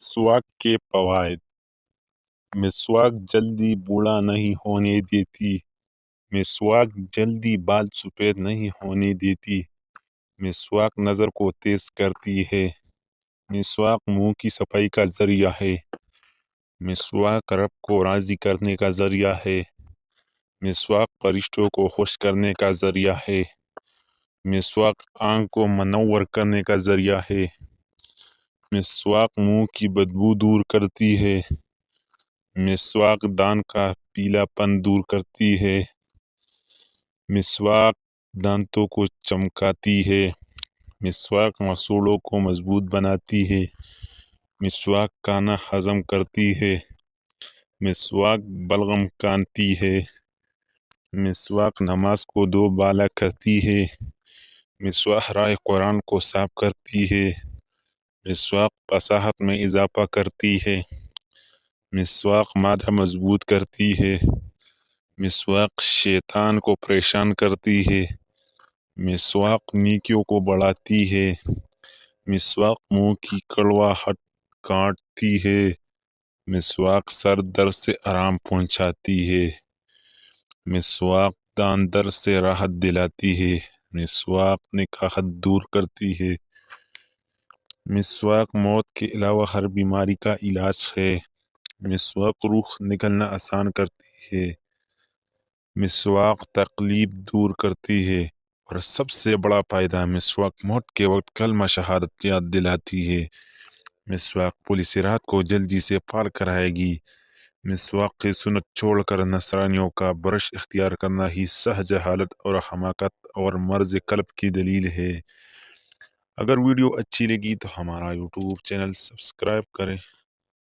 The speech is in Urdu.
مسواک کے فوائد۔ مسواک جلدی بوڑھا نہیں ہونے دیتی۔ مسواک جلدی بال سفید نہیں ہونے دیتی۔ مسواک نظر کو تیز کرتی ہے۔ مسواک منہ کی صفائی کا ذریعہ ہے۔ مسواک رب کو راضی کرنے کا ذریعہ ہے۔ مسواک فرشتوں کو خوش کرنے کا ذریعہ ہے۔ مسواک آنکھ کو منور کرنے کا ذریعہ ہے۔ مسواک منہ کی بدبو دور کرتی ہے۔ مسواک دان کا پیلا پن دور کرتی ہے۔ مسواک دانتوں کو چمکاتی ہے۔ مسواک مسوڑوں کو مضبوط بناتی ہے۔ مسواک کھانا ہضم کرتی ہے۔ مسواک بلغم کانتی ہے۔ مسواک نماز کو دوبالا کرتی ہے۔ مسواک رائے قرآن کو صاف کرتی ہے۔ مسواک فصاحت میں اضافہ کرتی ہے۔ مسواک معدہ مضبوط کرتی ہے۔ مسواک شیطان کو پریشان کرتی ہے۔ مسواک نیکیوں کو بڑھاتی ہے۔ مسواک منہ کی کڑواہٹ کاٹتی ہے۔ مسواک سر درد سے آرام پہنچاتی ہے۔ مسواک دان درد سے راحت دلاتی ہے۔ مسواک نکاحت دور کرتی ہے۔ مسواک موت کے علاوہ ہر بیماری کا علاج ہے۔ مسواک روح نکلنا آسان کرتی ہے۔ مسواک تکلیف دور کرتی ہے۔ اور سب سے بڑا فائدہ، مسواک موت کے وقت کلمہ شہادت یاد دلاتی ہے۔ مسواک پولیس رات کو جلدی سے پار کرائے گی۔ مسواک کی سنت چھوڑ کر نصرانیوں کا برش اختیار کرنا ہی سہج حالت اور حماقت اور مرض قلب کی دلیل ہے۔ اگر ویڈیو اچھی لگی تو ہمارا یوٹیوب چینل سبسکرائب کریں۔